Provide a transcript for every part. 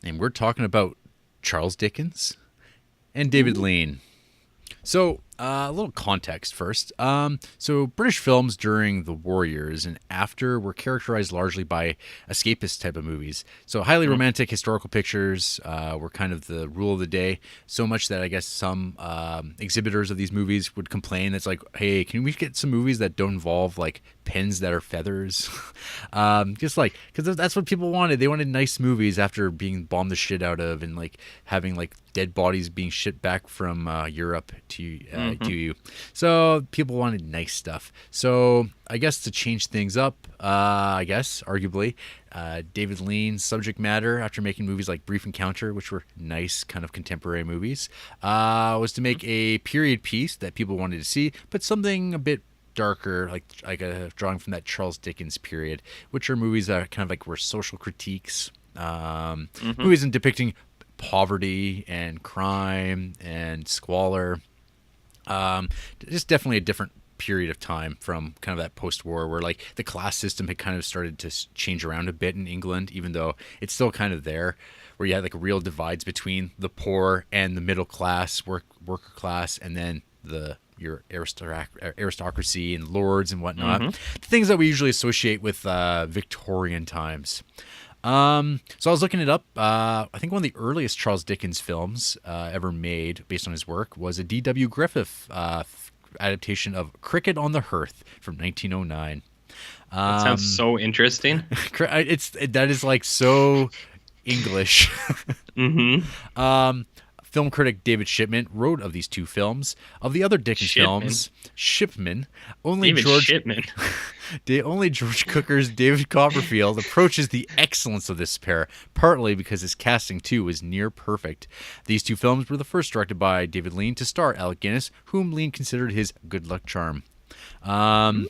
and we're talking about Charles Dickens and David Lean. So, a little context first. So, British films during the war years and after were characterized largely by escapist type of movies. So, highly romantic historical pictures were kind of the rule of the day. So much that I guess some exhibitors of these movies would complain. It's like, hey, can we get some movies that don't involve like pens that are feathers? Just like, because that's what people wanted. They wanted nice movies after being bombed the shit out of and like having like dead bodies being shipped back from Europe to you. So people wanted nice stuff. So I guess to change things up, arguably, David Lean's subject matter after making movies like Brief Encounter, which were nice kind of contemporary movies, was to make a period piece that people wanted to see, but something a bit darker, like a drawing from that Charles Dickens period, which are movies that kind of like were social critiques, movies in depicting poverty and crime and squalor. Just definitely a different period of time from kind of that post-war where like the class system had kind of started to change around a bit in England, even though it's still kind of there, where you had like real divides between the poor and the middle class, worker class, and then your aristocracy and lords and whatnot. Things that we usually associate with Victorian times. So I was looking it up. I think one of the earliest Charles Dickens films ever made based on his work was a D.W. Griffith adaptation of Cricket on the Hearth from 1909. That sounds so interesting. That is like so English. Film critic David Shipman wrote of these two films. Of the other Dickens films, Shipman, only George Cooker's David Copperfield approaches the excellence of this pair, partly because his casting too was near perfect. These two films were the first directed by David Lean to star Alec Guinness, whom Lean considered his good luck charm. I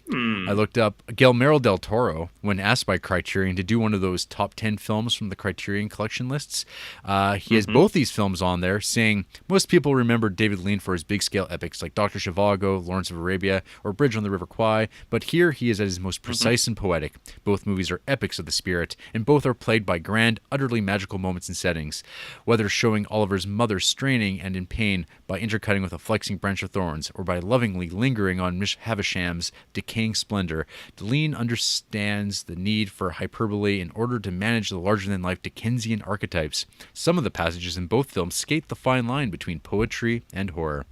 looked up Guillermo del Toro when asked by Criterion to do one of those top 10 films from the Criterion Collection lists. He has both these films on there, saying most people remember David Lean for his big-scale epics like Dr. Zhivago, Lawrence of Arabia, or Bridge on the River Kwai, but here he is at his most precise and poetic. Both movies are epics of the spirit, and both are plagued by grand, utterly magical moments and settings, whether showing Oliver's mother straining and in pain by intercutting with a flexing branch of thorns, or by lovingly lingering on Miss Havisham's decaying splendor. Lean understands the need for hyperbole in order to manage the larger-than-life Dickensian archetypes. Some of the passages in both films skate the fine line between poetry and horror.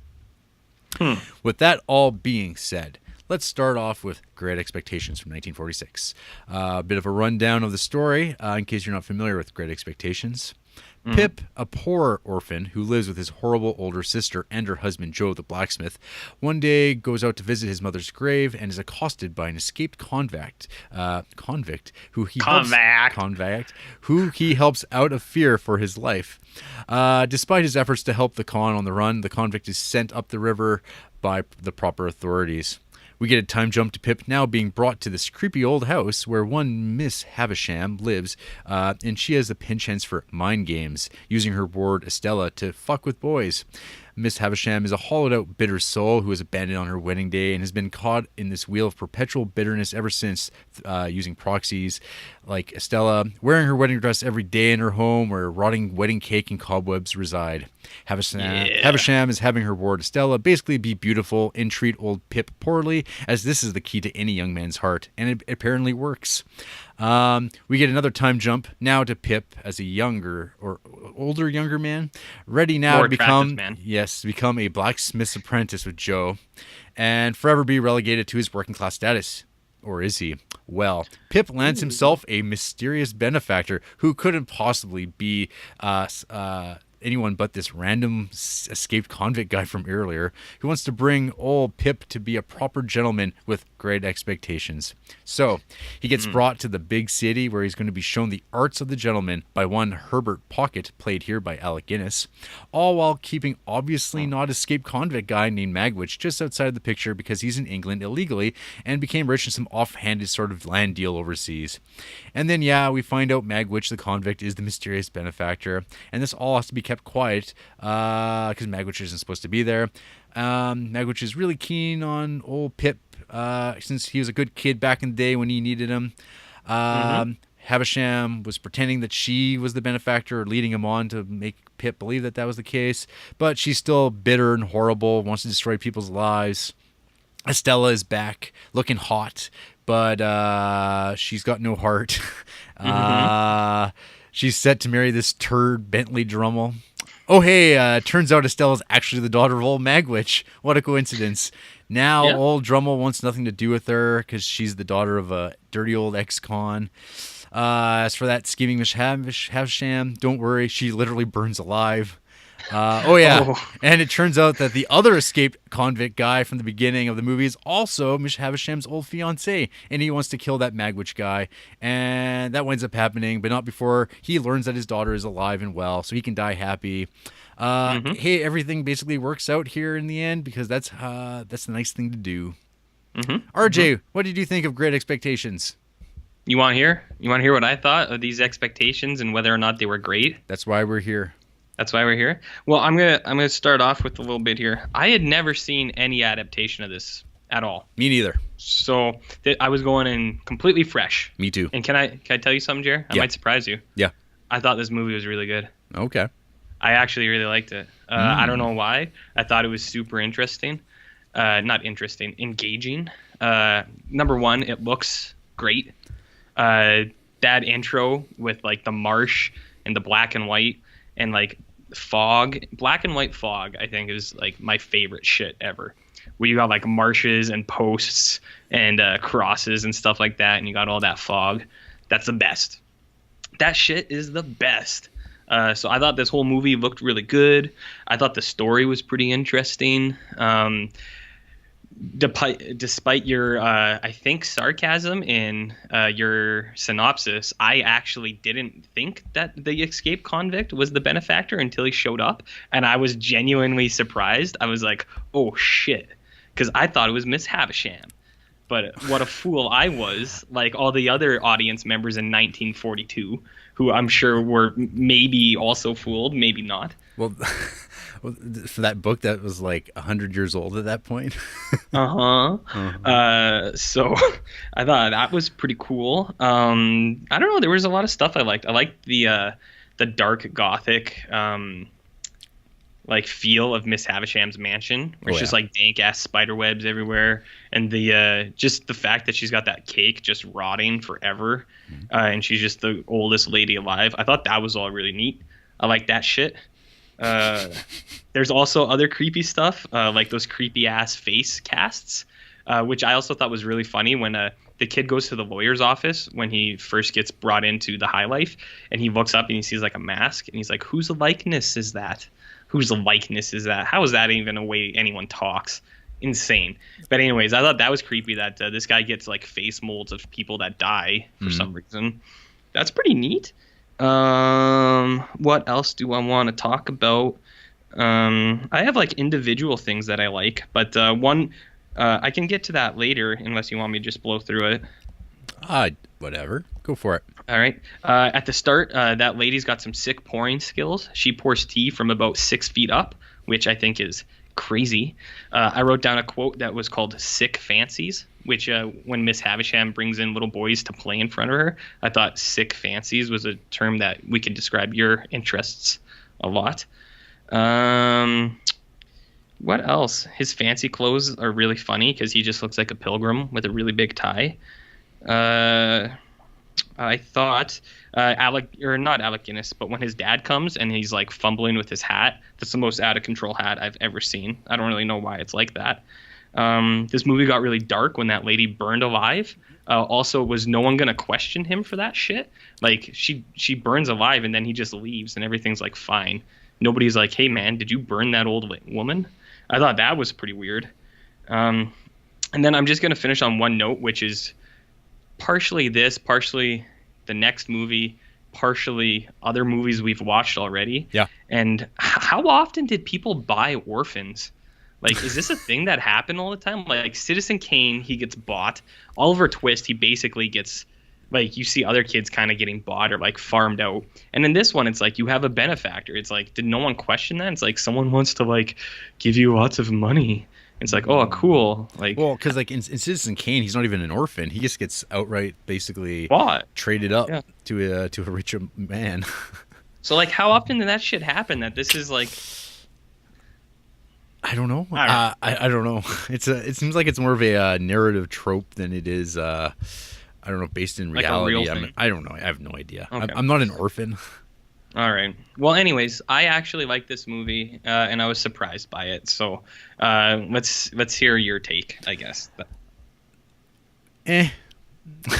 With that all being said, let's start off with Great Expectations from 1946. A bit of a rundown of the story, in case you're not familiar with Great Expectations. Pip, a poor orphan who lives with his horrible older sister and her husband Joe the blacksmith, one day goes out to visit his mother's grave and is accosted by an escaped convict who he helps out of fear for his life. Despite his efforts to help the con on the run, the convict is sent up the river by the proper authorities. We get a time jump to Pip now being brought to this creepy old house where one Miss Havisham lives, and she has the pinch hens for mind games, using her ward Estella to fuck with boys. Miss Havisham is a hollowed-out, bitter soul who was abandoned on her wedding day and has been caught in this wheel of perpetual bitterness ever since, using proxies like Estella, wearing her wedding dress every day in her home where rotting wedding cake and cobwebs reside. Havisham is having her ward Estella basically be beautiful and treat old Pip poorly, as this is the key to any young man's heart, and it apparently works. We get another time jump now to Pip as a younger man, ready now to become a blacksmith's apprentice with Joe, and forever be relegated to his working class status. Or is he? Well, Pip lands himself a mysterious benefactor who couldn't possibly be anyone but this random escaped convict guy from earlier, who wants to bring old Pip to be a proper gentleman with great expectations. So he gets brought to the big city where he's going to be shown the arts of the gentleman by one Herbert Pocket, played here by Alec Guinness, all while keeping obviously not escaped convict guy named Magwitch just outside the picture because he's in England illegally and became rich in some offhanded sort of land deal overseas. And then we find out Magwitch the convict is the mysterious benefactor, and this all has to be kept quiet because Magwitch isn't supposed to be there. Magwitch is really keen on old Pip since he was a good kid back in the day when he needed him. Havisham was pretending that she was the benefactor, or leading him on to make Pip believe that that was the case. But she's still bitter and horrible, wants to destroy people's lives. Estella is back, looking hot, but she's got no heart. She's set to marry this turd Bentley Drummel. Oh, hey, turns out Estella's actually the daughter of old Magwitch. What a coincidence. Now old Drummel wants nothing to do with her because she's the daughter of a dirty old ex-con. As for that scheming Miss Havisham, don't worry, she literally burns alive. And it turns out that the other escaped convict guy from the beginning of the movie is also Miss Havisham's old fiancé, and he wants to kill that Magwitch guy, and that winds up happening, but not before he learns that his daughter is alive and well, so he can die happy. Hey, everything basically works out here in the end because that's the nice thing to do. RJ, what did you think of Great Expectations? You want to hear? You want to hear what I thought of these expectations and whether or not they were great? That's why we're here. That's why we're here. Well, I'm gonna start off with a little bit here. I had never seen any adaptation of this at all. Me neither. So I was going in completely fresh. Me too. And can I tell you something, Jer? I might surprise you. Yeah. I thought this movie was really good. Okay. I actually really liked it. I don't know why. I thought it was super interesting. Not interesting, engaging. Number one, it looks great. That intro with like the marsh and the black and white and like fog, black and white fog, I think is like my favorite shit ever. Where you got like marshes and posts and crosses and stuff like that, and you got all that fog. That's the best. That shit is the best. So I thought this whole movie looked really good. I thought the story was pretty interesting. Despite your, I think, sarcasm in your synopsis, I actually didn't think that the escaped convict was the benefactor until he showed up. And I was genuinely surprised. I was like, oh, shit. Because I thought it was Miss Havisham. But what a fool I was, like all the other audience members in 1942, who I'm sure were maybe also fooled, maybe not. Well, for that book that was like 100 years old at that point. So I thought that was pretty cool. I don't know. There was a lot of stuff I liked. I liked the dark gothic like feel of Miss Havisham's mansion, where it's just like dank ass spider webs everywhere, and the just the fact that she's got that cake just rotting forever, and she's just the oldest lady alive. I thought that was all really neat. I like that shit. There's also other creepy stuff, like those creepy ass face casts, which I also thought was really funny when the kid goes to the lawyer's office when he first gets brought into the high life, and he looks up and he sees like a mask, and he's like, whose likeness is that? Whose likeness is that? How is that even a way anyone talks? Insane. But anyways, I thought that was creepy that this guy gets like face molds of people that die for some reason. That's pretty neat. What else do I want to talk about? I have like individual things that I like, but one I can get to that later unless you want me to just blow through it. Whatever. Go for it. All right. At the start, that lady's got some sick pouring skills. She pours tea from about 6 feet up, which I think is crazy. I wrote down a quote that was called "sick fancies," which when Miss Havisham brings in little boys to play in front of her, I thought "sick fancies" was a term that we could describe your interests a lot. What else? His fancy clothes are really funny because he just looks like a pilgrim with a really big tie. I thought not Alec Guinness, but when his dad comes and he's like fumbling with his hat, that's the most out of control hat I've ever seen. I don't really know why it's like that. This movie got really dark when that lady burned alive. Also, was no one gonna question him for that shit? Like she burns alive and then he just leaves and everything's like fine. Nobody's like, hey man, did you burn that old woman? I thought that was pretty weird. And then I'm just gonna finish on one note, which is partially this, partially the next movie, partially other movies we've watched already. Yeah. And how often did people buy orphans? Like, is this a thing that happened all the time? Like Citizen Kane, he gets bought. Oliver Twist, he basically gets, like, you see other kids kind of getting bought or like farmed out. And in this one, it's like you have a benefactor. It's like, did no one question that? It's like someone wants to like give you lots of money. It's like, oh, cool. Like, Well, because like in Citizen Kane, he's not even an orphan. He just gets outright basically what? traded up Yeah. to a richer man. So like, how often did that shit happen? That this is like, I don't know. I don't know. I don't know. It seems like it's more of a narrative trope than it is. I don't know, based in Like a reality. real thing? I don't know. I have no idea. Okay. I'm not an orphan. All right. Well, anyways, I actually like this movie, and I was surprised by it. So, let's hear your take, I guess. Eh.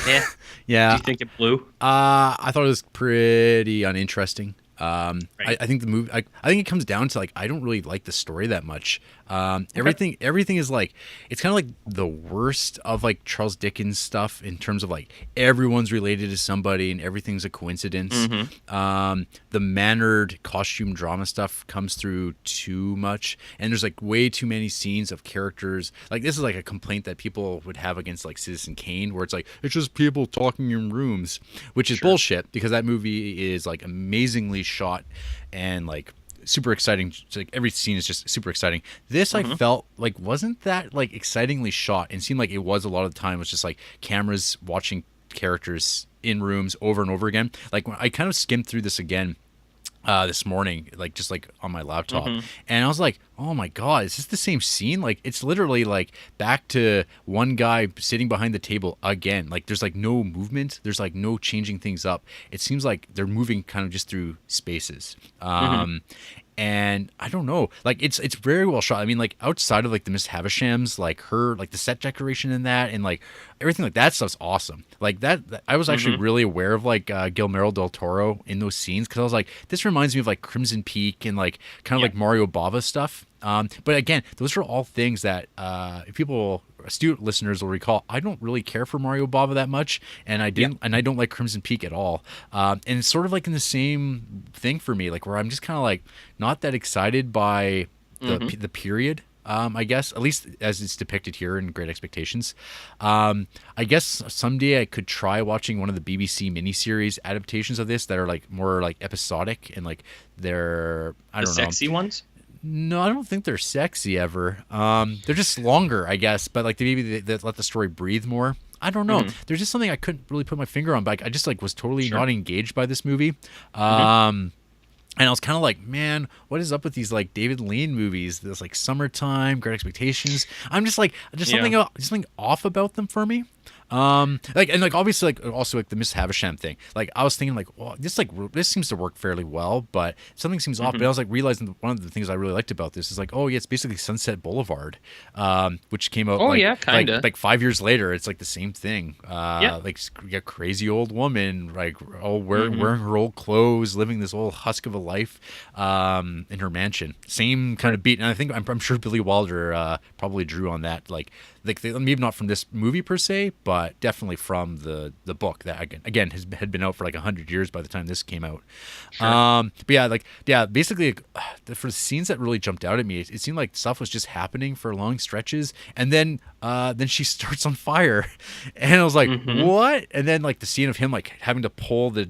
Yeah. Yeah. Do you think it blew? I thought it was pretty uninteresting. Right. I think the movie. I think it comes down to like I don't really like the story that much. Everything is like it's kind of like the worst of like Charles Dickens stuff in terms of like everyone's related to somebody and everything's a coincidence. The mannered costume drama stuff comes through too much, and there's like way too many scenes of characters. Like this is like a complaint that people would have against like Citizen Kane, where it's like it's just people talking in rooms, which is bullshit because that movie is like amazingly shot and like super exciting. Like every scene is just super exciting. This I felt like wasn't that like excitingly shot and seemed like it was a lot of the time. It was just like cameras watching characters in rooms over and over again. Like when I kind of skimmed through this again this morning, like just like on my laptop, and I was like, oh my god, is this the same scene? Like it's literally like back to one guy sitting behind the table again. Like there's like no movement, there's like no changing things up. It seems like they're moving kind of just through spaces. And I don't know, like it's very well shot. I mean, like outside of like the Miss Havishams, like her, like the set decoration in that, and like everything like that stuff's awesome. Like that I was actually really aware of like Guillermo del Toro in those scenes because I was like, this reminds me of like Crimson Peak and like kind of like Mario Bava stuff. But again, those are all things that if people, astute listeners will recall, I don't really care for Mario Bava that much, and I didn't, and I don't like Crimson Peak at all. And it's sort of like in the same thing for me, like where I'm just kind of like not that excited by the period. I guess, at least as it's depicted here in Great Expectations. I guess someday I could try watching one of the BBC miniseries adaptations of this that are like more like episodic and like they're I don't know, sexy ones. No, I don't think they're sexy ever. They're just longer, I guess, but like they let the story breathe more. I don't know. There's just something I couldn't really put my finger on, but I just like was totally not engaged by this movie. And I was kind of like, man, what is up with these like David Lean movies? There's like Summertime, Great Expectations. I'm just like, something off about them for me. Like and like obviously like also like the Miss Havisham thing. Like I was thinking like, well, this seems to work fairly well, but something seems off. But I was like realizing one of the things I really liked about this is like, oh yeah, it's basically Sunset Boulevard, which came out like 5 years later. It's like the same thing. Like you got crazy old woman like wearing her old clothes, living this old husk of a life in her mansion. Same kind of beat, and I think I'm sure Billy Wilder probably drew on that like maybe not from this movie per se, but definitely from the book that again had been out for like 100 years by the time this came out. But basically for the scenes that really jumped out at me, it seemed like stuff was just happening for long stretches, and then she starts on fire, and I was like, what? And then like the scene of him like having to pull the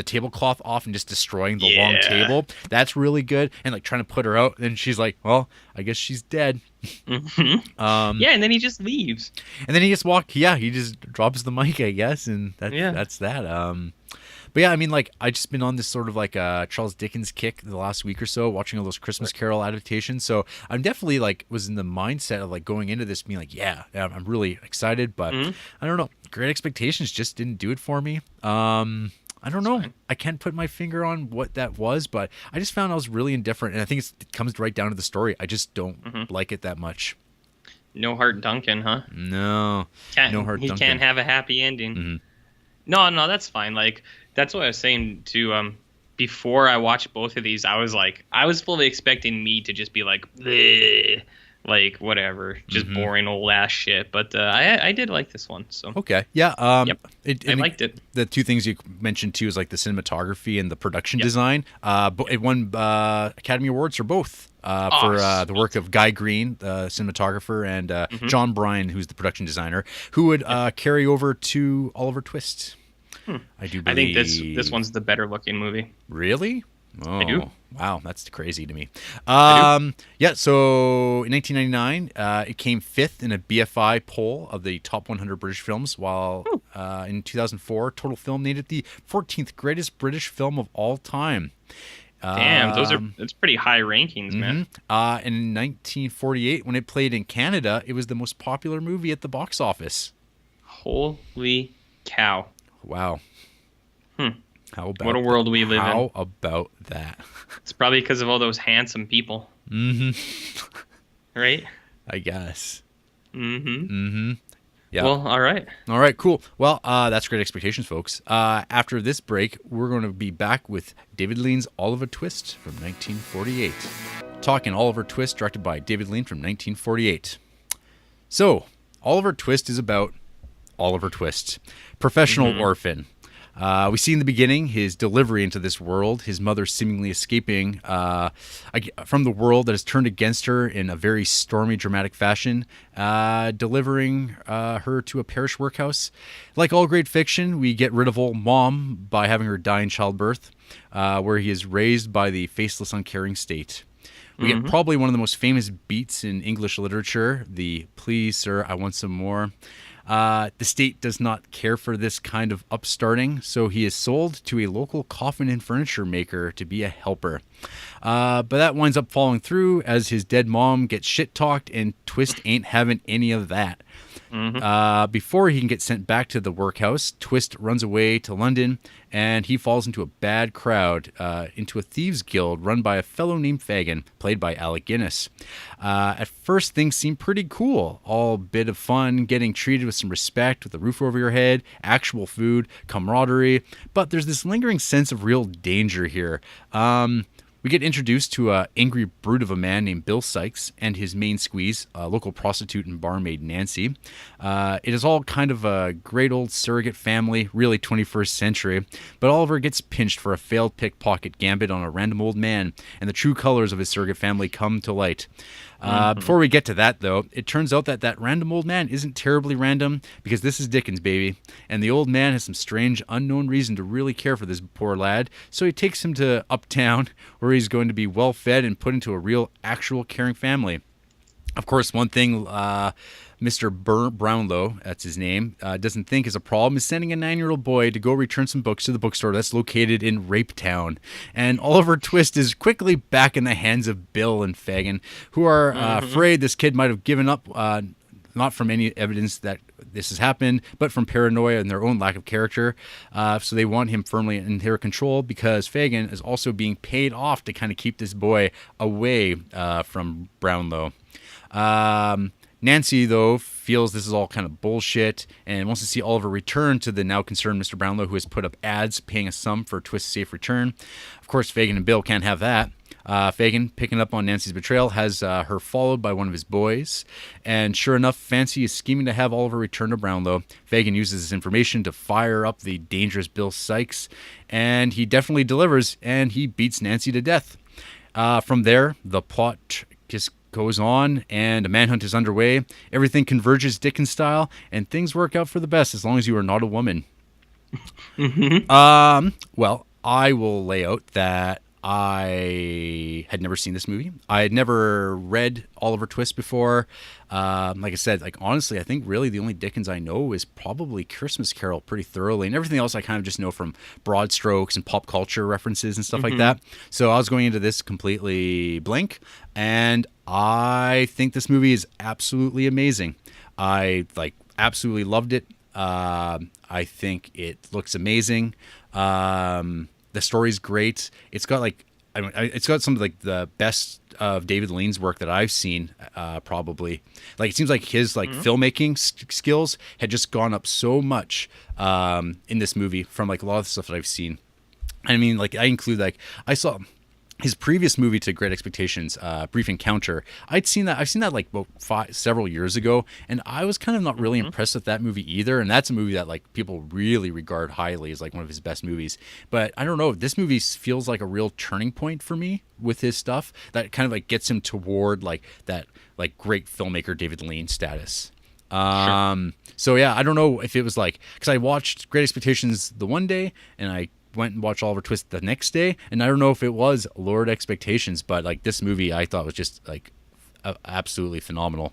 tablecloth off and just destroying the long table, that's really good, and like trying to put her out, and she's like, well, I guess she's dead. And then he just leaves, and then he just he just drops the mic, I guess, and that's that. But yeah, I mean, like I just been on this sort of like Charles Dickens kick the last week or so, watching all those Christmas Carol adaptations. So I'm definitely like was in the mindset of like going into this being like, yeah, I'm really excited, but I don't know, Great Expectations just didn't do it for me. I don't know. I can't put my finger on what that was, but I just found I was really indifferent, and I think it comes right down to the story. I just don't like it that much. No Heart Duncan, huh? No, no Heart Duncan. He can't have a happy ending. No, that's fine. Like that's what I was saying too. Before I watched both of these, I was fully expecting me to just be like, bleh, like whatever, just boring old ass shit. But I did like this one. So okay, yeah, I liked it. The two things you mentioned too is like the cinematography and the production design. It won Academy Awards for both. For the work of Guy Green, the cinematographer, and John Bryan, who's the production designer, who would carry over to Oliver Twist. I do believe. I think this one's the better looking movie. Really? I do. Oh, wow, that's crazy to me. I do. Yeah, so in 1999, it came fifth in a BFI poll of the top 100 British films, while Hmm. in 2004, Total Film named it the 14th greatest British film of all time. Damn, that's pretty high rankings, man. In 1948, when it played in Canada, it was the most popular movie at the box office. Holy cow. Wow. Hmm. How about What a world we live in. How about that? It's probably because of all those handsome people. Right? I guess. Mm-hmm. Yeah. Well, all right. All right, cool. Well, that's Great Expectations, folks. After this break, we're going to be back with David Lean's Oliver Twist from 1948. Talking Oliver Twist, directed by David Lean from 1948. So, Oliver Twist is about Oliver Twist, professional orphan. We see in the beginning his delivery into this world, his mother seemingly escaping from the world that has turned against her in a very stormy, dramatic fashion, delivering her to a parish workhouse. Like all great fiction, we get rid of old mom by having her die in childbirth, where he is raised by the faceless, uncaring state. We get probably one of the most famous beats in English literature, the "Please, sir, I want some more." The state does not care for this kind of upstarting, so he is sold to a local coffin and furniture maker to be a helper. But that winds up falling through as his dead mom gets shit-talked, and Twist ain't having any of that. Before he can get sent back to the workhouse, Twist runs away to London, and he falls into a bad crowd, into a thieves' guild run by a fellow named Fagin, played by Alec Guinness. At first, things seem pretty cool. All bit of fun, getting treated with some respect, with a roof over your head, actual food, camaraderie, but there's this lingering sense of real danger here. We get introduced to an angry brute of a man named Bill Sykes and his main squeeze, a local prostitute and barmaid Nancy. It is all kind of a great old surrogate family, really 21st century, but Oliver gets pinched for a failed pickpocket gambit on a random old man, and the true colors of his surrogate family come to light. Before we get to that, though, it turns out that that random old man isn't terribly random, because this is Dickens, baby, and the old man has some strange, unknown reason to really care for this poor lad, so he takes him to Uptown, where he's going to be well-fed and put into a real, actual, caring family. Of course, one thing Mr. Brownlow, that's his name, doesn't think is a problem is sending a 9-year-old boy to go return some books to the bookstore that's located in Rape Town. And Oliver Twist is quickly back in the hands of Bill and Fagin, who are afraid this kid might have given up, not from any evidence that this has happened, but from paranoia and their own lack of character. So they want him firmly in their control, because Fagin is also being paid off to kind of keep this boy away from Brownlow. Nancy, though, feels this is all kind of bullshit and wants to see Oliver return to the now concerned Mr. Brownlow, who has put up ads paying a sum for Twist's safe return. Of course, Fagin and Bill can't have that. Fagin, picking up on Nancy's betrayal, has her followed by one of his boys. And sure enough, Fancy is scheming to have Oliver return to Brownlow. Fagin uses this information to fire up the dangerous Bill Sykes, and he definitely delivers, and he beats Nancy to death. From there, the plot just goes on, and a manhunt is underway. Everything converges Dickens style, and things work out for the best as long as you are not a woman. Well, I will lay out that I had never seen this movie. I had never read Oliver Twist before. Like I said, honestly, I think really the only Dickens I know is probably Christmas Carol pretty thoroughly, and everything else I kind of just know from broad strokes and pop culture references and stuff like that. So I was going into this completely blank, and I think this movie is absolutely amazing. I absolutely loved it. I think it looks amazing. The story's great. It's got it's got some of the best of David Lean's work that I've seen. Probably, it seems like his filmmaking skills had just gone up so much in this movie from a lot of the stuff that I've seen. I mean, I include I saw his previous movie to Great Expectations, Brief Encounter. I've seen that several years ago, and I was kind of not really impressed with that movie either. And that's a movie that people really regard highly as one of his best movies. But I don't know, this movie feels like a real turning point for me with his stuff that kind of gets him toward that great filmmaker David Lean status. Sure. So yeah, I don't know if it was because I watched Great Expectations the one day and I went and watched Oliver Twist the next day, and I don't know if it was lowered expectations, but like this movie I thought was just like absolutely phenomenal.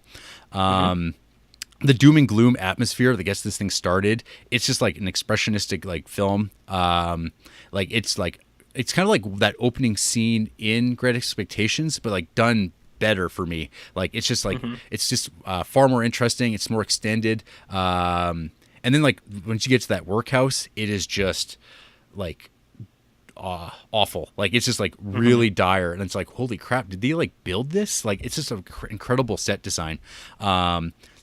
The doom and gloom atmosphere that gets this thing started, it's just like an expressionistic like film. Like it's kind of like that opening scene in Great Expectations, but like done better for me. Like it's just like it's just far more interesting. It's more extended. And then like once you get to that workhouse, it is just like awful. Like it's just like really dire, and it's like, holy crap, did they like build this? Like it's just an incredible set design.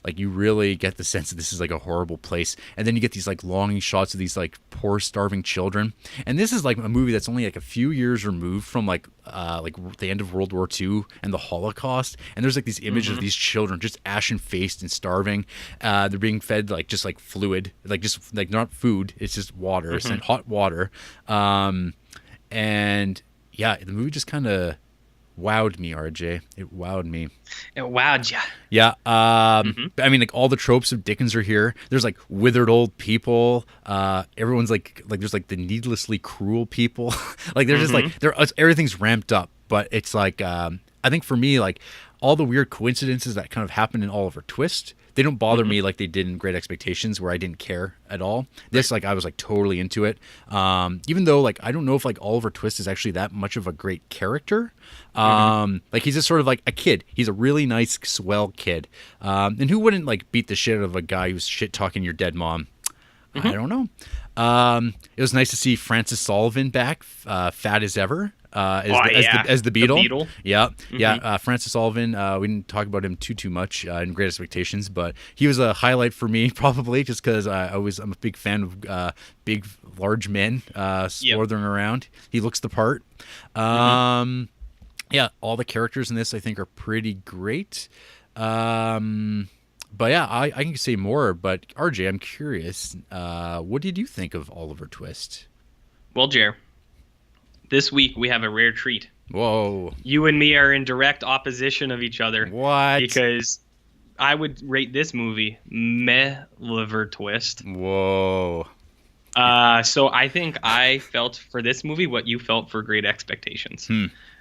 Like you really get the sense that this is like a horrible place, and then you get these like longing shots of these like poor starving children. And this is like a movie that's only like a few years removed from like the end of World War II and the Holocaust, and there's like these images of these children just ashen faced and starving. They're being fed like just like fluid, like just like not food, it's just water. It's hot water. And yeah, the movie just kind of wowed me, RJ. It wowed me. It wowed ya. Yeah. I mean, like all the tropes of Dickens are here. There's like withered old people. Everyone's like there's like the needlessly cruel people. Like they're just like everything's ramped up. But it's like I think for me, like all the weird coincidences that kind of happen in Oliver Twist, they don't bother me like they did in Great Expectations, where I didn't care at all. This, like, I was like totally into it. Even though, like, I don't know if like Oliver Twist is actually that much of a great character. Like he's just sort of like a kid. He's a really nice, swell kid. And who wouldn't like beat the shit out of a guy who's shit talking your dead mom? I don't know. It was nice to see Francis Sullivan back, fat as ever. As the Beetle. Yeah. Francis Sullivan, we didn't talk about him too much in Great Expectations, but he was a highlight for me probably just because I'm a big fan of big, large men slithering around. He looks the part. Yeah, all the characters in this I think are pretty great. But yeah, I can say more, but RJ, I'm curious, what did you think of Oliver Twist? Well, Jer, this week we have a rare treat. Whoa. You and me are in direct opposition of each other. What? Because I would rate this movie Oliver Twist. Whoa. So I think I felt for this movie what you felt for Great Expectations.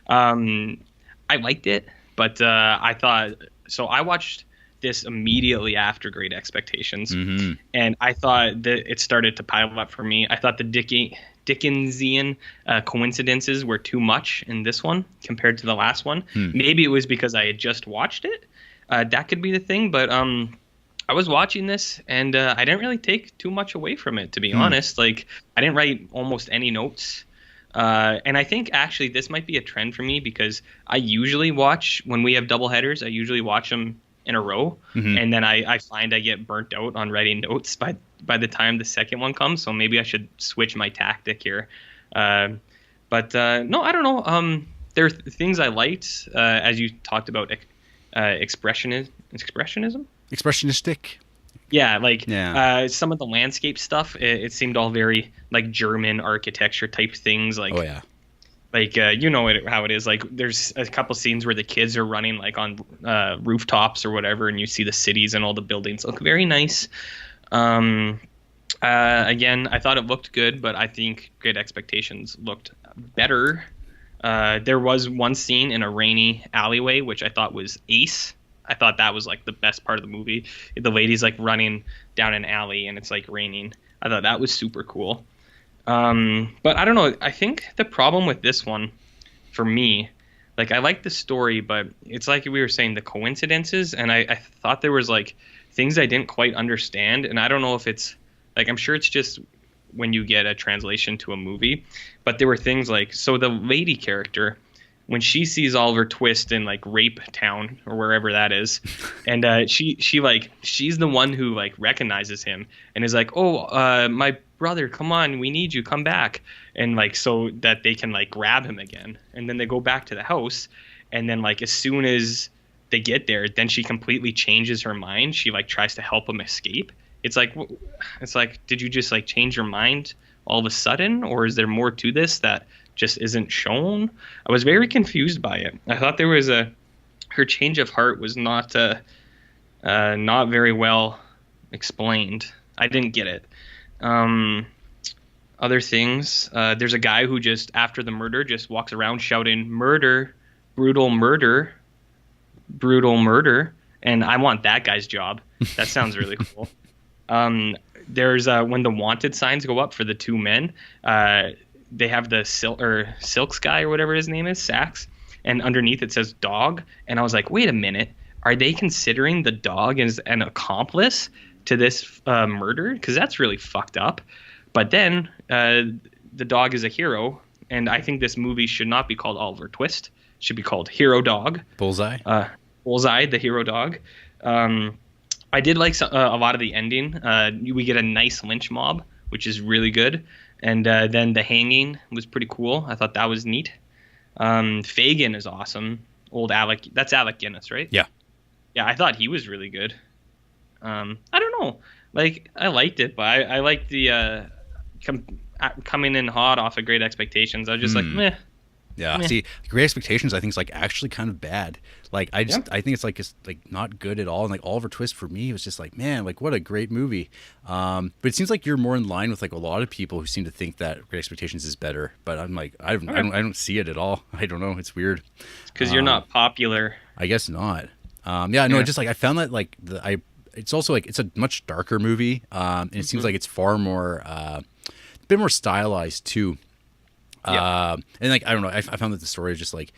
I liked it, but I thought... So I watched this immediately after Great Expectations, and I thought that it started to pile up for me. I thought the Dickensian coincidences were too much in this one compared to the last one. Maybe it was because I had just watched it. That could be the thing, but I was watching this, and I didn't really take too much away from it, to be honest. Like, I didn't write almost any notes. And I think actually this might be a trend for me, because I usually watch, when we have double headers, I usually watch them in a row, and then I find I get burnt out on writing notes by the time the second one comes. So maybe I should switch my tactic here. But no, I don't know. There are things I liked, as you talked about, expressionism. Expressionistic. Yeah, like some of the landscape stuff. It seemed all very like German architecture type things. Like, like you know how it is. Like there's a couple scenes where the kids are running like on rooftops or whatever, and you see the cities and all the buildings look very nice. Again, I thought it looked good, but I think Great Expectations looked better. There was one scene in a rainy alleyway, which I thought was ace. I thought that was like the best part of the movie. The lady's like running down an alley and it's like raining. I thought that was super cool. But I don't know. I think the problem with this one, for me, like I like the story, but it's like we were saying, the coincidences, and I thought there was like things I didn't quite understand, and I don't know if it's like, I'm sure it's just when you get a translation to a movie, but there were things like, so the lady character, when she sees Oliver Twist in like Rape Town or wherever that is, and she's the one who like recognizes him and is like, oh, my brother, come on, we need you, come back, and like so that they can like grab him again, and then they go back to the house, and then like as soon as they get there, then she completely changes her mind. She like tries to help him escape. It's like did you just like change your mind all of a sudden, or is there more to this that just isn't shown? I was very confused by it. I thought there was her change of heart was not very well explained. I didn't get it. Other things. There's a guy who just after the murder just walks around shouting "murder, brutal murder, brutal murder," and I want that guy's job. That sounds really cool. There's when the wanted signs go up for the two men. They have the Silks guy or whatever his name is, Sax, and underneath it says dog. And I was like, wait a minute, are they considering the dog as an accomplice to this murder? Because that's really fucked up. But then the dog is a hero, and I think this movie should not be called Oliver Twist. It should be called Hero Dog. Bullseye. Bullseye, the hero dog. I did like a lot of the ending. We get a nice lynch mob, which is really good. And then the hanging was pretty cool. I thought that was neat. Fagin is awesome. That's Alec Guinness, right? Yeah. Yeah, I thought he was really good. I don't know. Like, I liked it, but I liked the coming in hot off of Great Expectations. I was just like, meh. Yeah. Meh. See, Great Expectations, I think, is like actually kind of bad. Like, I think it's like not good at all. And like Oliver Twist for me was just like, man, like what a great movie. But it seems like you're more in line with like a lot of people who seem to think that Great Expectations is better. But I'm like, I don't see it at all. I don't know. It's weird. Because you're not popular. I guess not. Just like I found that like it's also like it's a much darker movie. And it seems like it's far more, a bit more stylized too. And like I don't know, I found that the story is just like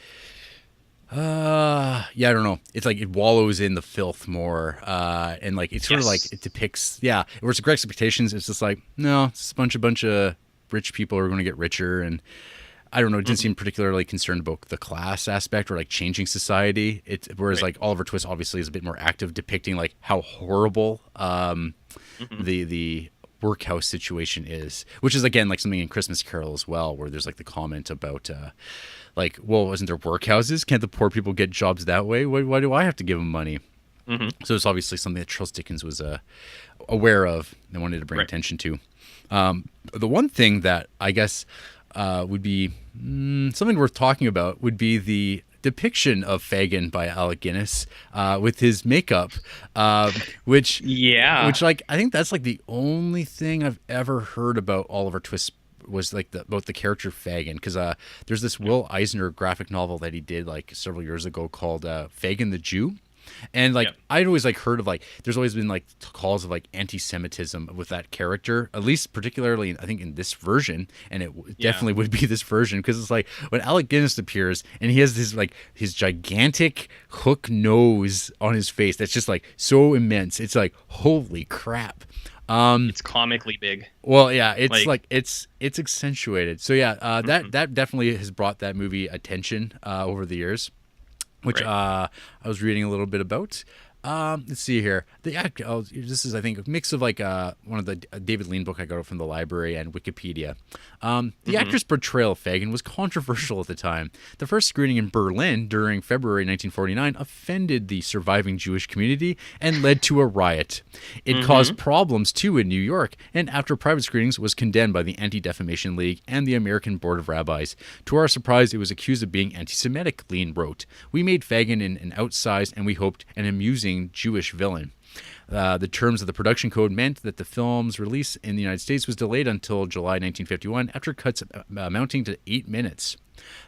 I don't know, it's like it wallows in the filth more, and like it's sort of like it depicts whereas Great Expectations, it's just like, no, it's a bunch of rich people who are going to get richer, and I don't know, it didn't seem particularly concerned about the class aspect or like changing society. Whereas like Oliver Twist obviously is a bit more active, depicting like how horrible the workhouse situation is, which is again like something in Christmas Carol as well, where there's like the comment about like, well, wasn't there workhouses? Can't the poor people get jobs that way? Why do I have to give them money? So it's obviously something that Charles Dickens was aware of and wanted to bring attention to. The one thing that I guess would be something worth talking about would be the depiction of Fagin by Alec Guinness with his makeup, which like I think that's like the only thing I've ever heard about Oliver Twist was like about the character Fagin, because there's this Will Eisner graphic novel that he did like several years ago called Fagin the Jew. And like I'd always like heard of like there's always been like calls of like anti-Semitism with that character, at least particularly I think in this version, and it definitely would be this version, because it's like when Alec Guinness appears and he has this like his gigantic hook nose on his face that's just like so immense, it's like holy crap. It's comically big. Well, yeah, it's like it's accentuated. So yeah, that definitely has brought that movie attention over the years, which I was reading a little bit about. Let's see here. This is, I think, a mix of like one of the David Lean book I got from the library and Wikipedia. The actor's portrayal of Fagin was controversial at the time. The first screening in Berlin during February 1949 offended the surviving Jewish community and led to a riot. It caused problems too in New York, and after private screenings was condemned by the Anti-Defamation League and the American Board of Rabbis. To our surprise, it was accused of being anti-Semitic, Lean wrote. We made Fagin an outsized and we hoped an amusing Jewish villain. The terms of the production code meant that the film's release in the United States was delayed until July 1951 after cuts amounting to 8 minutes.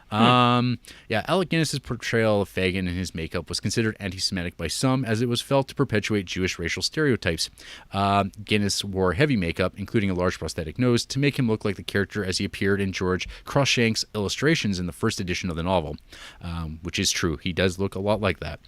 Alec Guinness's portrayal of Fagin and his makeup was considered anti-Semitic by some, as it was felt to perpetuate Jewish racial stereotypes. Guinness wore heavy makeup, including a large prosthetic nose, to make him look like the character as he appeared in George Cruikshank's illustrations in the first edition of the novel, which is true. He does look a lot like that.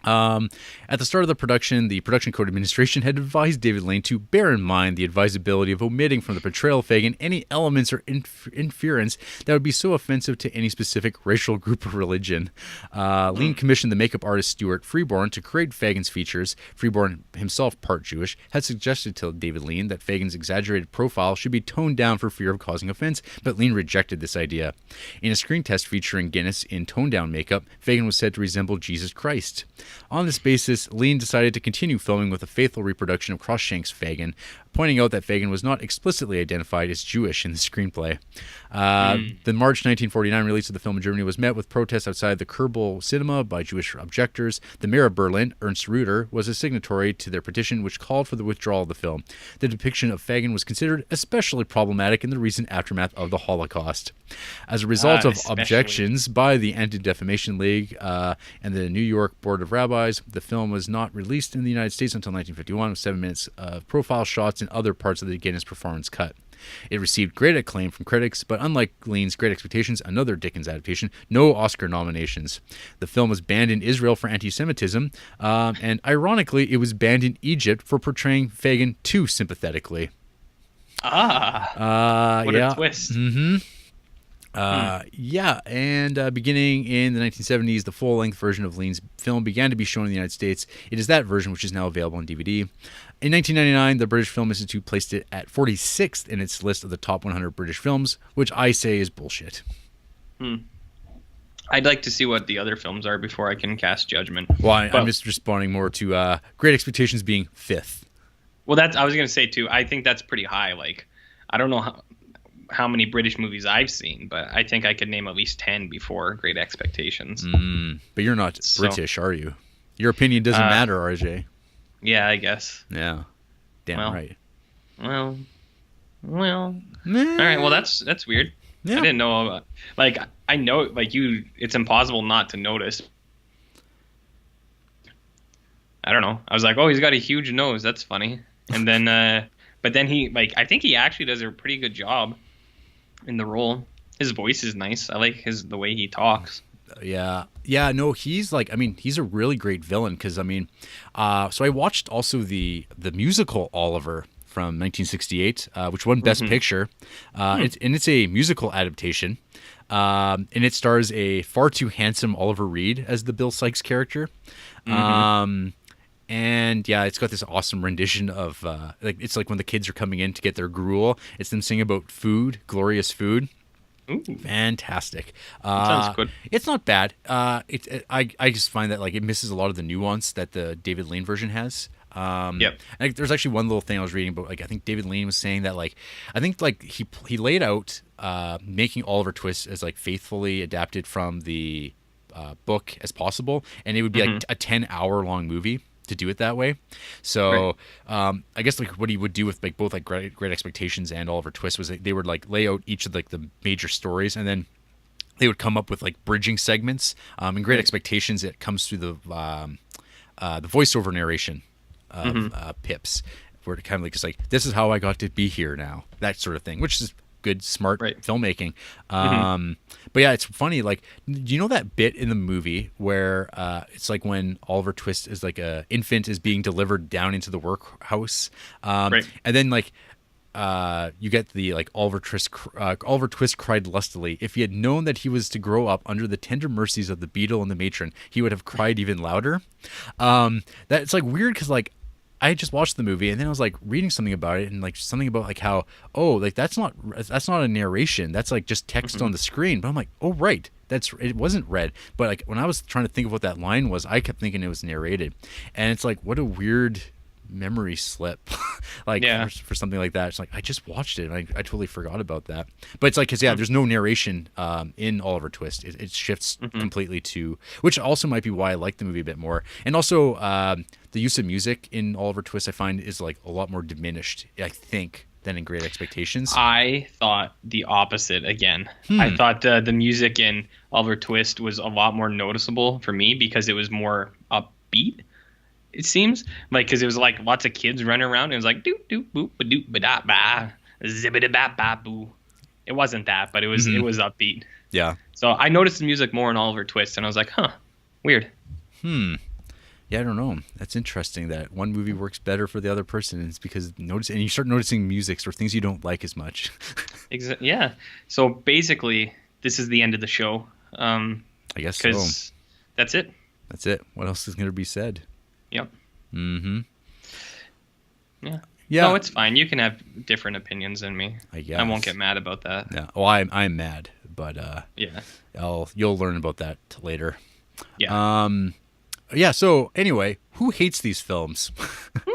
At the start of the production code administration had advised David Lane to bear in mind the advisability of omitting from the portrayal of Fagin any elements or inference that would be so offensive to any specific racial group or religion. Lane commissioned the makeup artist Stuart Freeborn to create Fagin's features. Freeborn, himself part Jewish, had suggested to David Lean that Fagin's exaggerated profile should be toned down for fear of causing offense, but Lean rejected this idea. In a screen test featuring Guinness in toned-down makeup, Fagin was said to resemble Jesus Christ. On this basis, Lean decided to continue filming with a faithful reproduction of Cruikshank's Fagin, pointing out that Fagin was not explicitly identified as Jewish in the screenplay. The March 1949 release of the film in Germany was met with protests outside the Kerbal cinema by Jewish objectors. The mayor of Berlin, Ernst Reuter, was a signatory to their petition, which called for the withdrawal of the film. The depiction of Fagin was considered especially problematic in the recent aftermath of the Holocaust. As a result of objections by the Anti-Defamation League and the New York Board of Rabbis, the film was not released in the United States until 1951, with 7 minutes of profile shots and other parts of the Guinness performance cut. It received great acclaim from critics, but unlike Lean's Great Expectations, another Dickens adaptation, no Oscar nominations. The film was banned in Israel for anti-Semitism, and ironically, it was banned in Egypt for portraying Fagin too sympathetically. What a twist. Mm-hmm. Beginning in the 1970s, the full-length version of Lean's film began to be shown in the United States. It is that version which is now available on DVD. In 1999, the British Film Institute placed it at 46th in its list of the top 100 British films, which I say is bullshit. I'd like to see what the other films are before I can cast judgment. Well, I'm just responding more to Great Expectations being 5th. Well, I was going to say, too, I think that's pretty high. Like, I don't know how many British movies I've seen, but I think I could name at least 10 before Great Expectations. But you're not British, are you? Your opinion doesn't matter, RJ. Yeah, I guess. Yeah. Damn right. Well. All right, well, that's weird. Yeah. I didn't know about, like, I know, like, it's impossible not to notice. I don't know. I was like, oh, he's got a huge nose. That's funny. And then, but then I think he actually does a pretty good job in the role. His voice is nice. I like the way he talks. Yeah. No, he's he's a really great villain because so I watched also the musical Oliver from 1968, which won Best Picture. It's a musical adaptation, and it stars a far too handsome Oliver Reed as the Bill Sykes character. And yeah, it's got this awesome rendition of it's like when the kids are coming in to get their gruel. It's them singing about food, glorious food. Ooh. Fantastic. Sounds good. It's not bad. I just find that it misses a lot of the nuance that the David Lean version has. Yep. There's actually one little thing I was reading about. I think David Lean was saying that I think he laid out making Oliver Twist as faithfully adapted from the book as possible, and it would be a 10-hour long movie to do it that way. So I guess what he would do with both Great Expectations and Oliver Twist was they would lay out each of the major stories, and then they would come up with bridging segments. In Great Expectations, it comes through the voiceover narration of Pips, where it kind of just this is how I got to be here now, that sort of thing, which is good, smart filmmaking. But yeah, it's funny. Do you know that bit in the movie where it's when Oliver Twist is a infant is being delivered down into the workhouse, and then you get the Oliver Twist cried lustily. If he had known that he was to grow up under the tender mercies of the beadle and the matron, he would have cried even louder. That's weird because I had just watched the movie and then I was reading something about it and something about how that's not a narration, that's just text on the screen. But I'm oh right, it wasn't read. But when I was trying to think of what that line was, I kept thinking it was narrated, and it's what a weird memory slip for something like that. It's I just watched it and I totally forgot about that. But it's because there's no narration in Oliver Twist. It shifts completely to, which also might be why I like the movie a bit more. And also the use of music in Oliver Twist I find is a lot more diminished, I think, than in Great Expectations. I thought the opposite again. I thought the music in Oliver Twist was a lot more noticeable for me because it was more upbeat. It seems because it was lots of kids running around and it was doop doop boop ba doop ba da ba zibbida ba ba boo. It wasn't that, but it was upbeat. Yeah. So I noticed the music more in Oliver Twist, and I was weird. Yeah, I don't know. That's interesting that one movie works better for the other person. And it's because you start noticing musics or things you don't like as much. Yeah. So basically, this is the end of the show. I guess so. That's it. That's it. What else is going to be said? Yep. Yeah. No, it's fine. You can have different opinions than me. I guess. I won't get mad about that. Yeah. Well, I'm mad, but yeah. you'll learn about that later. Yeah. Yeah. So anyway, who hates these films?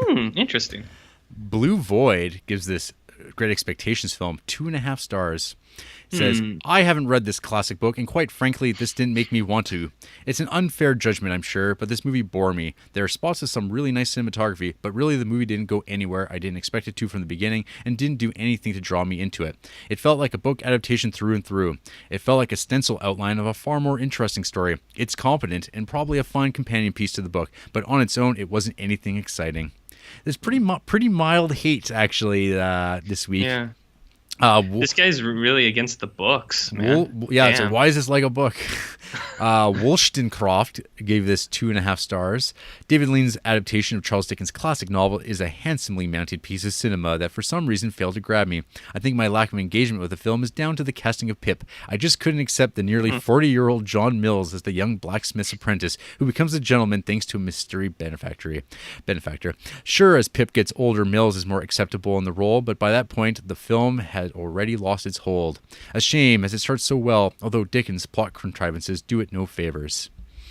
Interesting. Blue Void gives this Great Expectations film 2.5 stars. Says, I haven't read this classic book, and quite frankly, this didn't make me want to. It's an unfair judgment, I'm sure, but this movie bore me. There are spots of some really nice cinematography, but really the movie didn't go anywhere I didn't expect it to from the beginning, and didn't do anything to draw me into it. It felt like a book adaptation through and through. It felt like a stencil outline of a far more interesting story. It's competent, and probably a fine companion piece to the book, but on its own, it wasn't anything exciting. There's pretty mild hate, actually, this week. Yeah. This guy's really against the books, man. So why is this like a book? Wollstonecroft gave this 2.5 stars. David Lean's adaptation of Charles Dickens' classic novel is a handsomely mounted piece of cinema that for some reason failed to grab me. I think my lack of engagement with the film is down to the casting of Pip. I just couldn't accept the nearly 40-year-old John Mills as the young blacksmith's apprentice who becomes a gentleman thanks to a mystery benefactor. Sure, as Pip gets older, Mills is more acceptable in the role, but by that point, the film had already lost its hold. A shame, as it starts so well, although Dickens' plot contrivances do it no favors.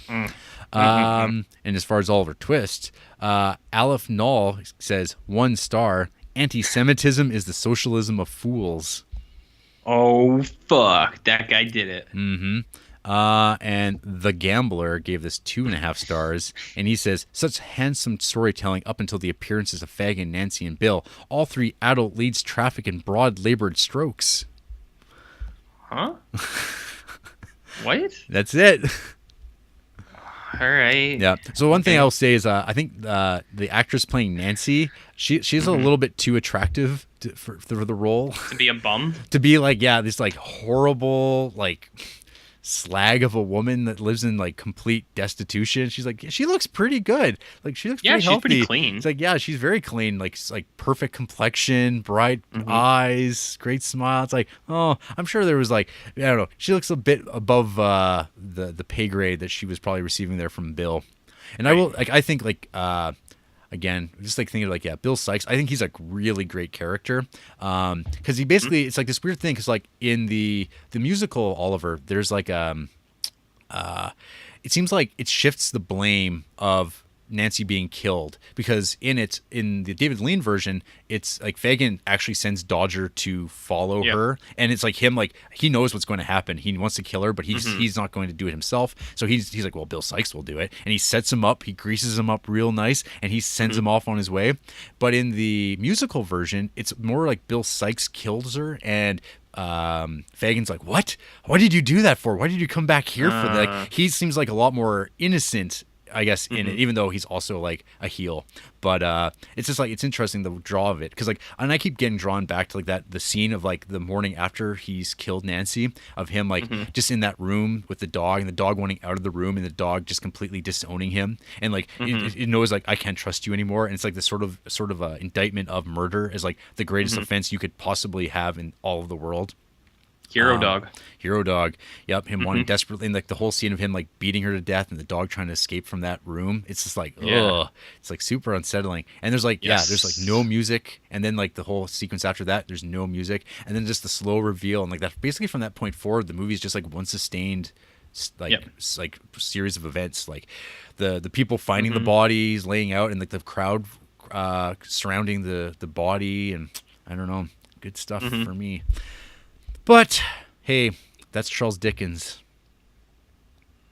And as far as Oliver Twist, Aleph Null says 1 star. Anti-Semitism is the socialism of fools. Oh fuck! That guy did it. And The Gambler gave this 2.5 stars, and he says, such handsome storytelling up until the appearances of Fagin, Nancy, and Bill. All 3 adult leads traffic in broad-labored strokes. Huh? What? That's it. All right. Yeah. So one thing I'll say is I think the actress playing Nancy, she's a little bit too attractive for the role. To be a bum? To be like, this like horrible, like slag of a woman that lives in like complete destitution. She's like, she looks pretty good. Like she looks pretty healthy. She's pretty clean. It's like, she's very clean. Like perfect complexion, bright eyes, great smile. It's like, oh, I'm sure there was like, I don't know. She looks a bit above the pay grade that she was probably receiving there from Bill. And I think again, just like thinking like, Bill Sykes, I think he's a really great character. Cause he basically, it's like this weird thing. Cause like in the musical Oliver, there's like, it seems like it shifts the blame of Nancy being killed, because in the David Lean version, it's like Fagin actually sends Dodger to follow her, and it's like him, like he knows what's going to happen. He wants to kill her, but he's not going to do it himself. So he's like, well, Bill Sykes will do it, and he sets him up, he greases him up real nice, and he sends him off on his way. But in the musical version, it's more like Bill Sykes kills her, and Fagin's like, what did you do that for? Why did you come back here for that? Like, he seems like a lot more innocent, I guess, in it, even though he's also like a heel. But it's just like, it's interesting, the draw of it, because like, and I keep getting drawn back to like the scene of like the morning after he's killed Nancy, of him like just in that room with the dog, and the dog wanting out of the room, and the dog just completely disowning him, and like it knows like, I can't trust you anymore. And it's like this sort of indictment of murder as like the greatest offense you could possibly have in all of the world. Hero dog. Yep. Him wanting desperately, and like the whole scene of him like beating her to death and the dog trying to escape from that room. It's just like, ugh. It's like super unsettling. And there's like, there's like no music. And then like the whole sequence after that, there's no music. And then just the slow reveal. And like that, basically from that point forward, the movie is just like one sustained like series of events. Like the people finding the bodies, laying out, and like the crowd surrounding the body. And I don't know, good stuff for me. But hey, that's Charles Dickens.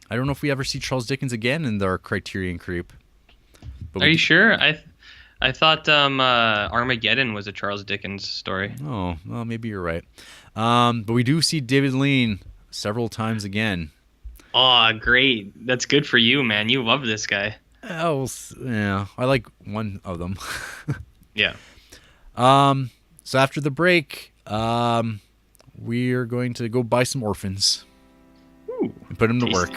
I don't know if we ever see Charles Dickens again in our Criterion Creep. But Are you sure? I thought Armageddon was a Charles Dickens story. Oh, well, maybe you're right. But we do see David Lean several times again. Oh, great. That's good for you, man. You love this guy. Oh, yeah. I like one of them. Yeah. So after the break, we are going to go buy some orphans and put them to work.